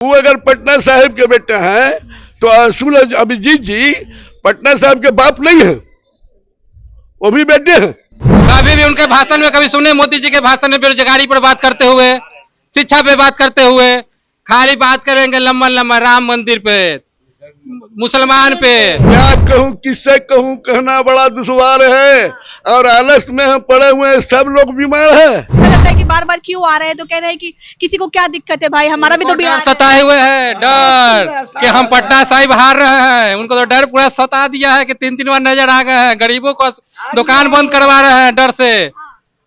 वो अगर पटना साहिब के बेटे हैं तो असूल अभिजीत जी पटना साहिब के बाप नहीं है, वो भी बेटे हैं। कभी भी उनके भाषण में कभी सुने मोदी जी के भाषण में बेरोजगारी पर बात करते हुए, शिक्षा पे बात करते हुए? खाली बात करेंगे लम्बा लम्बा राम मंदिर पे, मुसलमान पे। क्या कहूँ, किससे कहूँ, कहना बड़ा दुश्वार है। और आलस में हम पड़े हुए हैं, सब लोग बीमार है। लगता है कि बार बार क्यों आ रहे हैं, तो कह रहे हैं कि किसी को क्या दिक्कत है भाई, हमारा भी तो बिहार सताए हुए हैं, डर कि हम पटना साहिब हार रहे हैं। उनको तो डर पूरा सता दिया है कि 3-3 बार नजर आ गए हैं। गरीबों को दुकान बंद करवा रहे हैं डर से।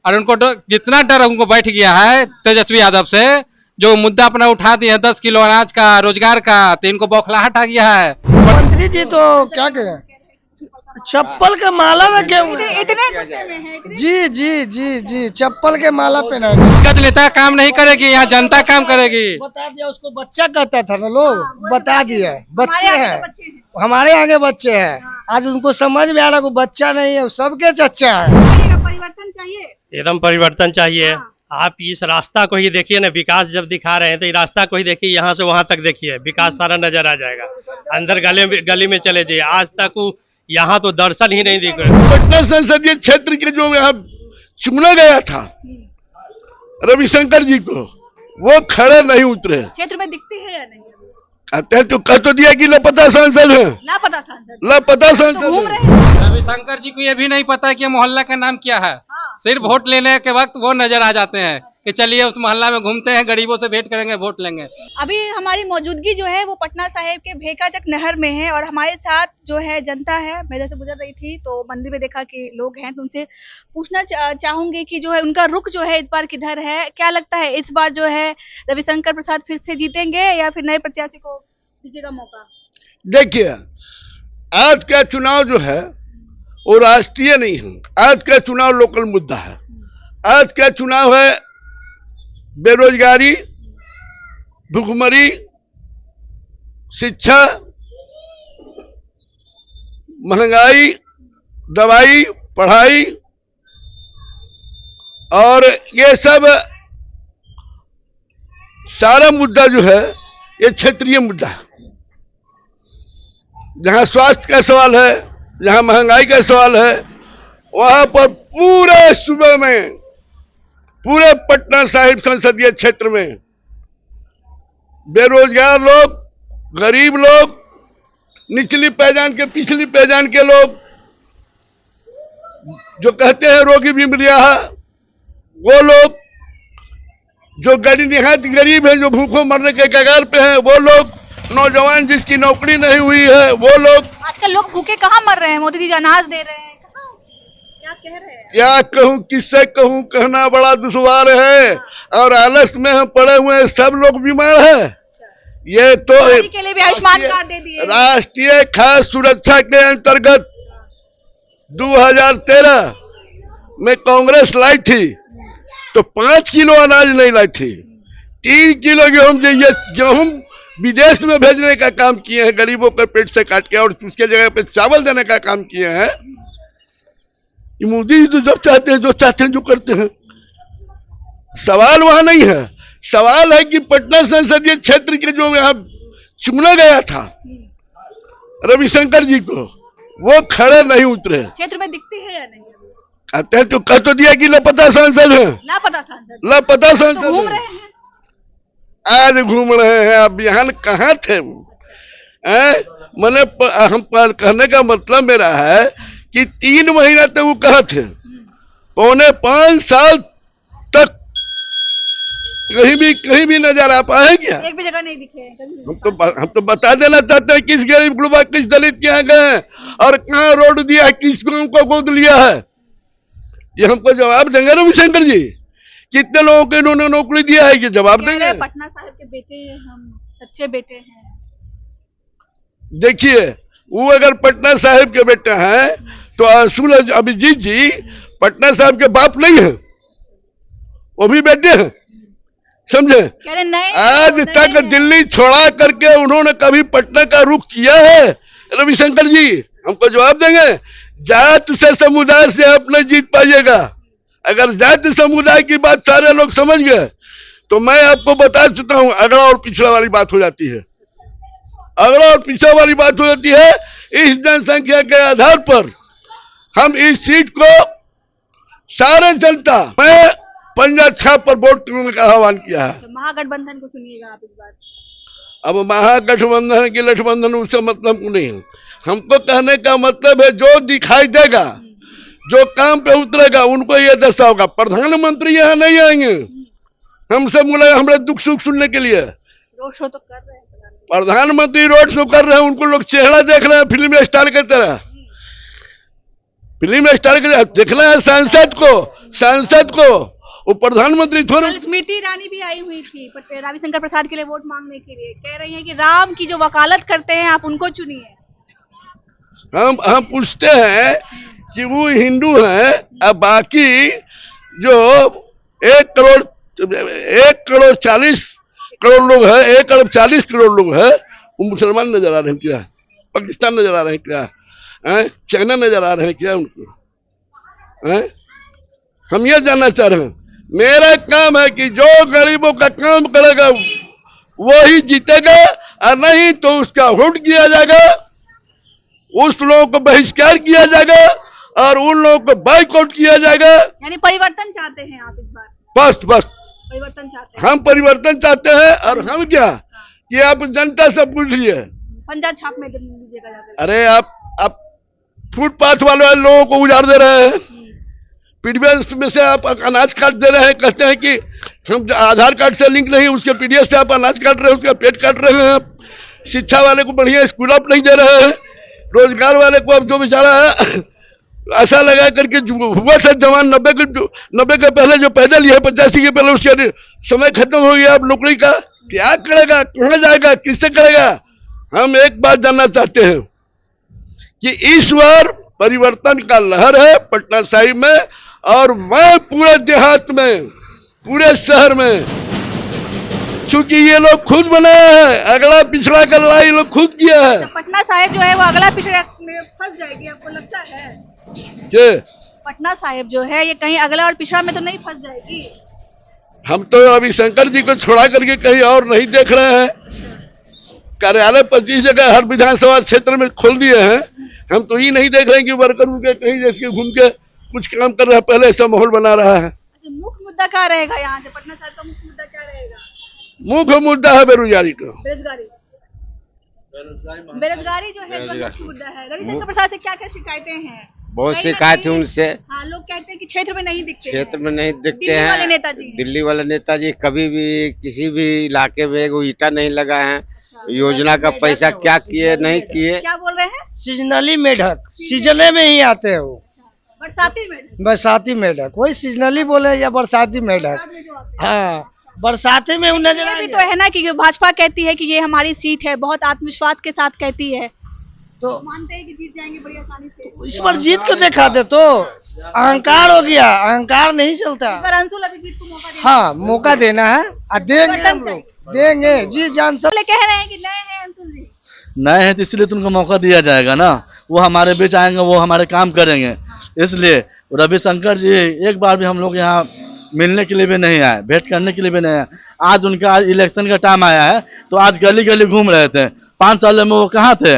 और उनको जितना डर उनको बैठ गया है तेजस्वी यादव से, जो मुद्दा अपना उठा दिए 10 किलो अनाज का, रोजगार का, तो इनको बौखलाहट आ गया है। मंत्री जी तो क्या करें, चप्पल का माला रखे हुए हैं। इतने गुस्से में हैं, जी जी जी जी चप्पल के माला पहना। दिक्कत नेता काम नहीं करेगी, यहाँ जनता काम करेगी। बता दिया उसको, बच्चा कहता था ना लोग, बता दिया बच्चे हमारे आगे हैं, तो बच्चे हैं। हमारे आगे बच्चे हैं। आज उनको समझ में आ रहा है बच्चा नहीं है, सबके चच्चा है। परिवर्तन चाहिए, एकदम परिवर्तन चाहिए। आप इस रास्ता को ही देखिए ना, विकास जब दिखा रहे हैं तो ये रास्ता को ही देखिए, यहाँ से वहाँ तक देखिए, विकास सारा नजर आ जाएगा। अंदर गली में चले जाइए, आज तक यहाँ तो दर्शन ही नहीं दिख रहे। पटना संसदीय क्षेत्र के जो यहाँ चुना गया था रविशंकर जी को, वो खड़े नहीं उतरे। क्षेत्र में दिखती है या नहीं? कहते हैं तो कह तो दिया कि लापता सांसद है, लापता सांसद, लापता तो सांसद घूम है। रहे हैं। रविशंकर जी को ये भी नहीं पता कि मोहल्ला का नाम क्या है। सिर्फ वोट लेने के वक्त वो नजर आ जाते हैं कि चलिए उस मोहल्ला में घूमते हैं, गरीबों से भेंट करेंगे, वोट लेंगे। अभी हमारी मौजूदगी जो है वो पटना साहिब के भेकाचक नहर में है, और हमारे साथ जो है जनता है। मैं जैसे गुजर रही थी तो मंदिर में देखा कि लोग हैं, तो उनसे पूछना चाहूंगी कि जो है उनका रुख जो है इस बार किधर है। क्या लगता है इस बार जो है रविशंकर प्रसाद फिर से जीतेंगे या फिर नए प्रत्याशी को दीजिएगा मौका? देखिए, आज का चुनाव जो है वो राष्ट्रीय नहीं है, आज का चुनाव लोकल मुद्दा है। आज का चुनाव है बेरोजगारी, भुखमरी, शिक्षा, महंगाई, दवाई, पढ़ाई, और ये सब सारा मुद्दा जो है ये क्षेत्रीय मुद्दा है। जहां स्वास्थ्य का सवाल है, जहां महंगाई का सवाल है, वहां पर पूरे सूबे में, पूरे पटना साहिब संसदीय क्षेत्र में बेरोजगार लोग, गरीब लोग, निचली पहचान के, पिछली पहचान के लोग, जो कहते हैं रोगी बीमारियां, वो लोग, जो निहायत गरीब हैं, जो भूखों मरने के कगार पे हैं, वो लोग, नौजवान जिसकी नौकरी नहीं हुई है, वो लोग। आजकल लोग भूखे कहाँ मर रहे हैं, मोदी जी अनाज दे रहे हैं, क्या कह रहे हैं? क्या कहूँ, किससे कहूँ, कहना बड़ा दुश्वार है। और आलस में हम पड़े हुए हैं, सब लोग बीमार है। ये तो के लिए भी आयुष्मान कार्ड दे दिए। राष्ट्रीय खाद्य सुरक्षा के अंतर्गत 2013 में कांग्रेस लाई थी तो 5 किलो अनाज नहीं लाई थी, 3 किलो गेहूं विदेश में भेजने का काम किए हैं, गरीबों के पेट से काट के, और उसके जगह पे चावल देने का काम किए हैं। मोदी जी तो जब चाहते हैं, जो चाहते हैं, जो करते हैं। सवाल वहां नहीं है, सवाल है कि पटना संसदीय क्षेत्र के जो यहाँ चुना गया था रविशंकर जी को, वो खड़े नहीं उतरे। क्षेत्र में दिखती है या नहीं? कहते हैं तो कह तो दिया कि लापता सांसद है, लापता सांसद, लापता तो सांसद घूम है। रहे हैं। आज घूम रहे हैं, अब यहाँ कहाँ थे वो? मैंने हम कहने का मतलब मेरा है कि 3 महीना तक वो कहाँ थे, 4.25 साल तक कहीं भी नजर आ पाए क्या? एक भी जगह नहीं दिखे हैं कभी। हम तो बता देना चाहते हैं किस गरीब गुरबा, किस दलित के यहाँ गए और कहाँ रोड दिया है, किस को गोद लिया है, ये हमको जवाब देंगे रविशंकर जी। कितने लोगों को इन्होंने नौकरी दिया है, ये जवाब देंगे। पटना साहिब के बेटे हैं हम, अच्छे बेटे हैं। देखिए, वो अगर पटना साहिब के बेटे हैं तो असूल अभिजीत जी पटना साहिब के बाप नहीं है, वो भी बेटे हैं, समझे? आज तक दिल्ली छोड़ा करके उन्होंने कभी पटना का रुख किया है रविशंकर जी? हमको जवाब देंगे। जात से, समुदाय से आप नहीं जीत पाइएगा। अगर जाति समुदाय की बात सारे लोग समझ गए तो मैं आपको बता चुका हूं, अगला और पिछड़ा वाली बात हो जाती है, अगला और पिछड़ा वाली बात हो जाती है। इस जनसंख्या के आधार पर हम इस सीट को सारे जनता मैं पंजा छाप पर वोट करने का आह्वान किया है। महागठबंधन को सुनिएगा आप इस बार। अब महागठबंधन की गठबंधन उससे मतलब नहीं है। हमको कहने का मतलब है जो दिखाई देगा, जो काम पे उतरेगा, उनको ये दशा होगा। प्रधानमंत्री यहाँ नहीं आएंगे हमसे मिले हमारे दुख सुख सुनने के लिए। रोड शो तो कर रहे हैं प्रधानमंत्री रोड शो कर रहे हैं, उनको लोग चेहरा देख रहे हैं फिल्म स्टार की तरह, फिल्म स्टार की तरह देखना है सांसद को वो प्रधानमंत्री थोड़ा। स्मृति ईरानी भी आई हुई थी रविशंकर प्रसाद के लिए वोट मांगने के लिए, कह रही हैं कि राम की जो वकालत करते हैं आप उनको चुनिए। हम पूछते हैं कि वो हिंदू हैं, अब बाकी जो 1,40,00,000 लोग हैं, 1,40,00,000 लोग हैं, वो मुसलमान नजर आ रहे हैं क्या? पाकिस्तान नजर आ रहे हैं क्या? चाइना नजर आ रहे हैं क्या उनको? हम ये जानना चाह रहे हैं। मेरा काम है कि जो गरीबों का काम करेगा वही जीतेगा, और नहीं तो उसका वोट किया जाएगा, उस लोगों को बहिष्कार किया जाएगा और उन लोगों को बाइकआउट किया जाएगा। यानी परिवर्तन चाहते हैं आप इस बार? बस परिवर्तन चाहते हैं। हम परिवर्तन चाहते हैं। और हम क्या कि आप जनता से पूछ लिए, पंजा छाप में दीजिएगा जाकर। अरे आप फुटपाथ वाले लोगों को उजाड़ दे रहे हैं, पीडीएस में से आप अनाज काट दे रहे हैं, कहते हैं कि हम आधार कार्ड से लिंक नहीं, उसके पीडीएस से आप अनाज काट रहे हैं, उसका पेट काट रहे हैं। शिक्षा वाले को बढ़िया स्कूल आप नहीं दे रहे हैं, रोजगार वाले को अब जो बेचारा है ऐसा लगा करके हुआ था जवान 90 के पहले जो पैदल है 85 के पहले, उसके समय खत्म हो गया। अब नौकरी का क्या करेगा, कहाँ जाएगा, किससे करेगा? हम एक बात जानना चाहते हैं कि इस बार परिवर्तन का लहर है पटना साहिब में, और मैं पूरे देहात में, पूरे शहर में, चूंकि ये लोग खुद बनाया है, अगला पिछड़ा का लड़ाई लोग खुद किया है। पटना साहिब जो है वो अगला पिछड़ा में फंस जाएगी, आपको लगता है? पटना साहिब जो है ये कहीं अगला और पिछड़ा में तो नहीं फंस जाएगी? हम तो अभी शंकर जी को छोड़ा करके कहीं और नहीं देख रहे हैं। कार्यालय 25 जगह हर विधानसभा क्षेत्र में खोल दिए हैं, हम तो ये नहीं देख रहे हैं कि वर्कर उनके कहीं जैसे घूम के कुछ काम कर रहा है, पहले ऐसा माहौल बना रहा है। मुख्य मुद्दा क्या रहेगा यहाँ से? पटना साहिब का मुख्य मुद्दा क्या रहेगा? मुख्य मुद्दा है बेरोजगारी का। बेरोजगारी जो है मुख्य मुद्दा है। रविशंकर प्रसाद से क्या क्या शिकायतें हैं? बहुत शिकायत है उनसे। हाँ, लोग कहते हैं कि क्षेत्र में नहीं दिखते दिल्ली वाले हैं। दिल्ली वाले नेताजी कभी भी किसी भी इलाके में एगो ईटा नहीं लगा है। योजना का पैसा क्या किए नहीं किए। क्या बोल रहे हैं? सीजनली मेढक, सीजने में ही आते हैं वो। बरसाती मेढक, वही सीजनली बोले या बरसाती मेढक। हाँ, बरसाती में नजर ये भी तो है ना कि भाजपा कहती है कि ये हमारी सीट है, बहुत आत्मविश्वास के साथ कहती है, तो मानते हैं कि जीत जाएंगे बड़ी आसानी से। इस बार जीत के दिखा दे तो अहंकार हो गया, अहंकार नहीं चलता। अंशुल अभिजीत को मौका देना। हाँ, मौका देना है, देंगे हम लोग, देंगे जी जान। सब कह रहे हैं कि नए हैं अंशुल जी, नए हैं तो इसलिए तो उनको मौका दिया जाएगा ना। वो हमारे बीच आएंगे, वो हमारे काम करेंगे, इसलिए रविशंकर जी एक बार भी हम लोग यहाँ मिलने के लिए भी नहीं आए, भेंट करने के लिए भी नहीं आए। आज उनका इलेक्शन का टाइम आया है तो आज गली गली घूम रहे थे। 5 साल में वो कहाँ थे?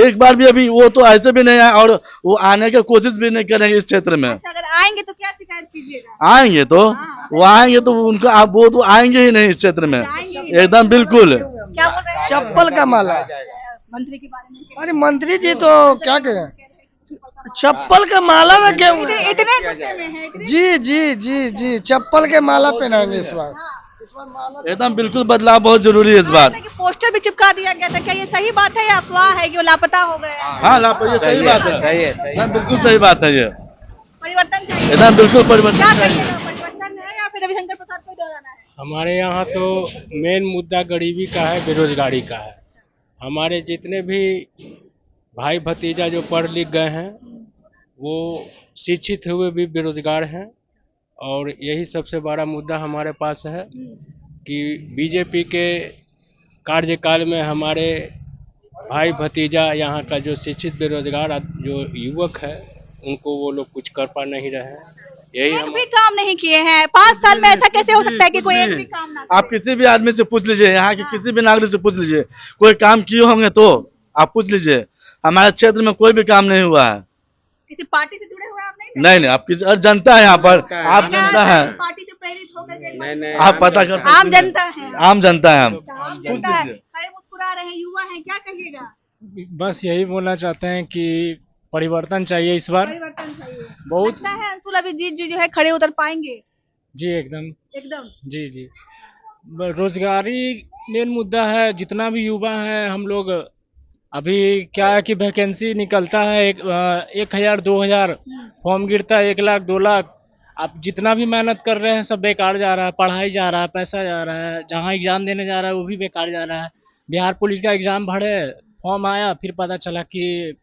एक बार भी अभी वो तो ऐसे भी नहीं आए, और वो आने की कोशिश भी नहीं करेंगे इस क्षेत्र में। अच्छा, अगर आएंगे तो क्या शिकायत कीजिएगा? आएंगे तो वो आएंगे तो उनका वो तो आएंगे ही नहीं इस क्षेत्र में, एकदम बिल्कुल। क्या बोल रहे हैं? चप्पल का माला मंत्री के बारे में? अरे मंत्री जी तो क्या कहें, चप्पल का माला रखे हुए हैं। इतने गुस्से में हैं, जी जी जी जी, चप्पल के माला पहनाएंगे इस बार। एकदम बिल्कुल बदलाव बहुत जरूरी है इस बार। पोस्टर भी चिपका दिया गया था, क्या ये सही बात है या अफवाह है कि वो लापता हो गए? हाँ, ये सही बात है, सही है। बिल्कुल सही बात है। ये परिवर्तन चाहिए, एकदम बिल्कुल परिवर्तन क्या चाहिए। करिएगा? परिवर्तन है या फिर रविशंकर प्रसाद को दोहराना है? हमारे यहाँ तो मेन मुद्दा गरीबी का है, बेरोजगारी का है। हमारे जितने भी भाई भतीजा जो पढ़ लिख गए हैं वो शिक्षित हुए भी बेरोजगार हैं, और यही सबसे बड़ा मुद्दा हमारे पास है कि बीजेपी के कार्यकाल में हमारे भाई भतीजा यहाँ का जो शिक्षित बेरोजगार जो युवक है उनको वो लोग कुछ कर पा नहीं रहे हैं। यही एक भी काम नहीं किए हैं 5 साल में। ऐसा कैसे हो सकता है कि कोई एक भी काम ना करे? आप किसी भी आदमी से पूछ लीजिए, यहाँ के किसी भी नागरिक से पूछ लीजिए, कोई काम किए होंगे तो आप पूछ लीजिए। हमारे क्षेत्र में कोई भी काम नहीं हुआ है। किसी पार्टी से जुड़े हुए आप नहीं? नहीं आप किसी और जनता है यहाँ पर, आप जनता है, पार्टी से प्रेरित होकर के नहीं नहीं आप पता कर सकते हैं। आम जनता है। आम जनता है हम। आम पूछ जनता है। लीजिए। खड़े मुस्कुरा रहे हैं, युवा हैं, क्या कहिएगा? बस यही बोलना चाहते हैं कि परिवर्तन चाहिए इस बार। परिवर्तन चाहिए। बहुत लगता है अंशुल अभिजीत जी जो है खड़े उतर पाएंगे? जी एकदम एकदम। जी जी। रोजगारी मेन मुद्दा है। जितना भी युवा है हम लोग, अभी क्या है कि वैकेंसी निकलता है 1,000 2,000 फॉर्म गिरता है 1 लाख 2 लाख। आप जितना भी मेहनत कर रहे हैं सब बेकार जा रहा है, पढ़ाई जा रहा है, पैसा जा रहा है, जहाँ एग्जाम देने जा रहा है वो भी बेकार जा रहा है। बिहार पुलिस का एग्जाम भरे, फॉर्म आया, फिर पता चला कि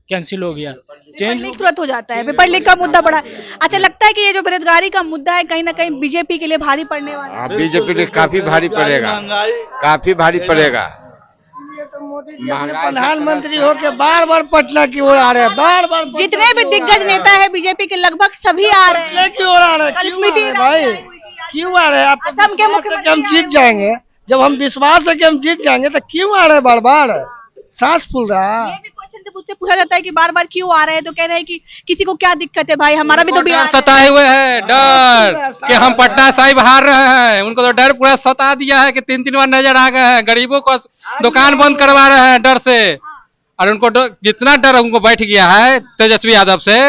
कैंसिल हो गया। पेपर लीक तुरंत हो जाता है। पेपर लीक का मुद्दा बड़ा। अच्छा, लगता है कि ये जो बेरोजगारी का मुद्दा है कहीं ना कहीं बीजेपी के लिए भारी पड़ने वाला है। बीजेपी ने काफी भारी पड़ेगा, काफी भारी पड़ेगा। इसलिए तो मोदी जी अपने प्रधानमंत्री होके बार बार पटना की ओर आ रहे हैं, बार बार जितने भी दिग्गज नेता है बीजेपी के लगभग सभी आ रहे हैं। की ओर आ रहे हैं। कल क्यों आ रहे स्मृति हैं भाई? क्यों आ रहे हैं? आप असम के मुख्यमंत्री हम जीत जाएंगे, जब हम विश्वास है कि हम जीत जाएंगे तो क्यों आ रहे हैं बार बार? सांस फूल रहा है। ये भी क्वेश्चन जब उससे पूछा जाता है कि बार बार क्यों आ रहे हैं तो कह रहे हैं कि किसी को क्या दिक्कत है भाई, हमारा भी तो बिहार है। सताए हुए हैं डर कि हम पटना साहिब हार रहे हैं। उनको तो डर पूरा सता दिया है कि 3-3 बार नजर आ गए हैं। गरीबों को दुकान बंद करवा रहे हैं डर से। और उनको जितना डर उनको बैठ गया है तेजस्वी यादव से,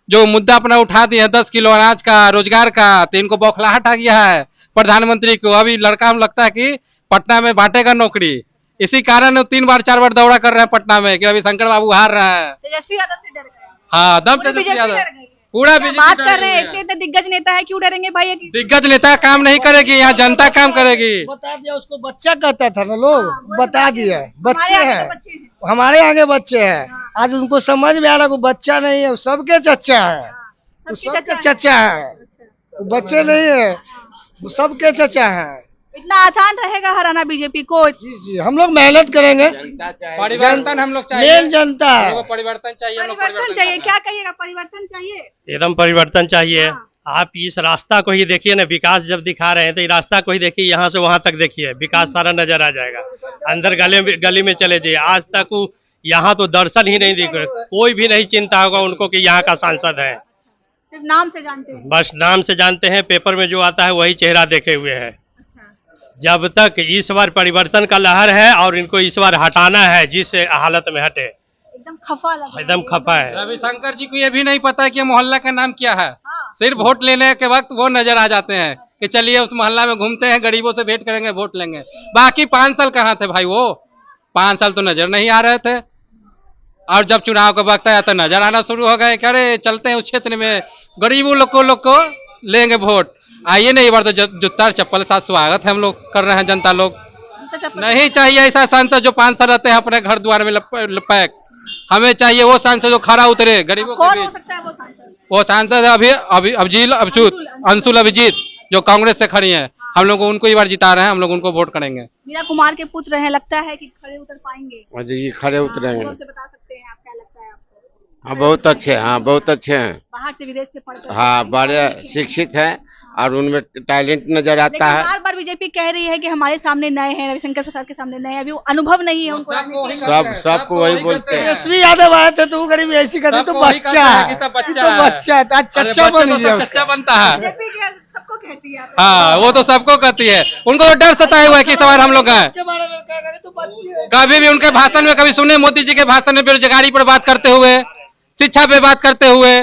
जो मुद्दा अपना उठा दिया 10 किलो अनाज का, रोजगार का, तो इनको बौखलाहट आ गया है प्रधानमंत्री को। अभी लड़का हम लगता है कि पटना में बांटेगा नौकरी। इसी कारण 3 बार 4 बार दौरा कर रहे हैं पटना में कि रविशंकर बाबू हार रहे हैं। तेजस्वी यादव से डर गए। हाँ, दम पूरी तेजस्वी बीजेपी यादव डर गई है। पूरा क्या बीजेपी बात डर कर रहे हैं, गई है। इतने दिग्गज नेता है, क्यों डरेंगे भाई? दिग्गज नेता काम नहीं करेगी, यहाँ जनता काम करेगी। बता दिया उसको, बच्चा कहता था ना लोग, बता दिया बच्चे हमारे आगे हैं, तो बच्चे हैं। हमारे आगे बच्चे हैं। आज उनको समझ में आ रहा है वो बच्चा नहीं है, वो सबके चचा है, वो सबके चचा है, वो बच्चे नहीं है, वो सबके चचा है। इतना आसान रहेगा हराना बीजेपी को? जी जी, हम लोग मेहनत करेंगे। परिवर्तन हम लोग चाहिए, मेन जनता है। हम लोग को परिवर्तन चाहिए, हम लोग परिवर्तन चाहिए। क्या कहिएगा? परिवर्तन चाहिए। एकदम परिवर्तन चाहिए। हाँ। आप इस रास्ता को ही देखिए ना, विकास जब दिखा रहे हैं तो ये रास्ता को ही देखिए, यहाँ से वहाँ तक देखिए, विकास सारा नजर आ जाएगा। अंदर गली में चले जाइए, आज तक यहाँ तो दर्शन ही नहीं दिख रहे। कोई भी नहीं चिंता होगा उनको कि यहाँ का सांसद है। सिर्फ नाम से जानते हैं। बस नाम से जानते हैं, पेपर में जो आता है वही चेहरा देखे हुए है। जब तक इस बार परिवर्तन का लहर है और इनको इस बार हटाना है, जिस हालत में हटे। एकदम खफा लग रहा है। एकदम खफा है। रविशंकर जी को ये भी नहीं पता है कि मोहल्ला का नाम क्या है। हाँ। सिर्फ वोट लेने के वक्त वो नजर आ जाते हैं कि चलिए उस मोहल्ला में घूमते हैं, गरीबों से भेंट करेंगे, वोट लेंगे। बाकी 5 साल कहाँ थे भाई? वो 5 साल तो नजर नहीं आ रहे थे। और जब चुनाव का वक्त आया तो नजर आना शुरू हो गए। अरे चलते हैं उस क्षेत्र में, गरीबों लोग को लेंगे वोट। आइए नहीं, बार तो जूता चप्पल साथ स्वागत है हम लोग कर रहे हैं। जनता लोग नहीं चाहिए ऐसा सांसद जो 5 साल रहते हैं अपने घर द्वार में पैक। हमें चाहिए वो सांसद जो खरा उतरे गरीबों के कौन हो बीच। सकता है वो सांसद? वो सांसद है अंशुल अभिजीत जो कांग्रेस से खड़ी हैं। हम लोग उनको ही बार जिता रहे हैं, हम लोग उनको वोट करेंगे। मीरा कुमार के पुत्र हैं, लगता है कि खड़े उतर पाएंगे? जी खड़े उतरेंगे। से बता सकते हैं आप, क्या लगता है आपको? हाँ बहुत अच्छे, हाँ बहुत अच्छे हैं। बाहर से विदेश से पढ़कर हाँ बड़े शिक्षित हैं और उनमें टैलेंट नजर आता लेकिन है। बार बार बीजेपी कह रही है कि हमारे सामने नए हैं, रविशंकर प्रसाद के सामने नए हैं, अभी वो अनुभव नहीं है उनको। सबको वही बोलते हैं। तेजस्वी यादव आए थे तो वो गरीब ऐसी कहते तो बच्चा है, तो बच्चा है, आज चच्चा बन गया चच्चा बनता है। बीजेपी सबको कहती है। हाँ, वो तो सबको कहती है। उनको तो डर सताए हुआ है कि सवाल हम लोग हैं। के बारे में कह रहे तो बच्चे हैं। कभी भी उनके भाषण में कभी सुने मोदी जी के भाषण में बेरोजगारी पर बात करते हुए, शिक्षा पे बात करते हुए?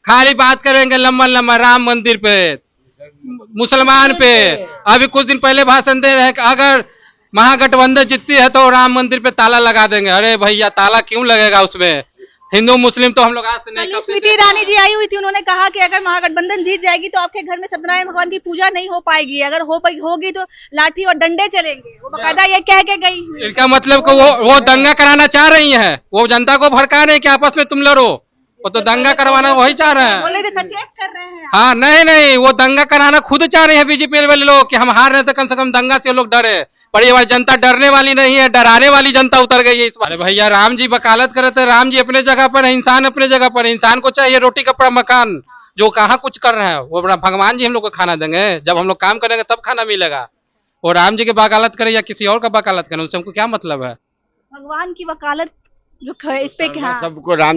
खाली बात करेंगे लंबा लंबा राम मंदिर पे, मुसलमान पे। अभी कुछ दिन पहले भाषण दे रहे हैं कि अगर महागठबंधन जीतती है तो राम मंदिर पे ताला लगा देंगे। अरे भैया ताला क्यों लगेगा उसमें? हिंदू मुस्लिम तो हम लोग आज से नहीं कल स्मृति ईरानी जी आई हुई थी, उन्होंने कहा कि अगर महागठबंधन जीत जाएगी तो आपके घर में सत्यनारायण भगवान की पूजा नहीं हो पाएगी, अगर होगी तो लाठी और डंडे चलेंगे। वो बकायदा ये कह के गई हुई। इनका मतलब को वो दंगा कराना चाह रही है। वो जनता को भड़का रहे हैं कि आपस में तुम लड़ो। वो तो दंगा करवाना वही चाह रहे हैं। बोले थे सचेत कर रहे हैं। हाँ, नहीं, वो दंगा कराना खुद चाह रहे हैं बीजेपी वाले लोग कि हम हार रहे थे, कम से कम दंगा से लोग डरे। पर ये बार जनता डरने वाली नहीं है, डराने वाली जनता उतर गई है इस बार। अरे भैया राम जी वकालत करे थे, राम जी अपने जगह पर है, इंसान अपने जगह पर है। इंसान को चाहिए रोटी कपड़ा मकान, जो कहाँ कुछ कर रहे हैं, वो बड़ा भगवान जी हम लोग को खाना देंगे? जब हम लोग काम करेंगे तब खाना मिलेगा। वो राम जी की वकालत करे या किसी और का वकालत करे, उससे हमको क्या मतलब है? भगवान की वकालत जो इस पे क्या सबको राम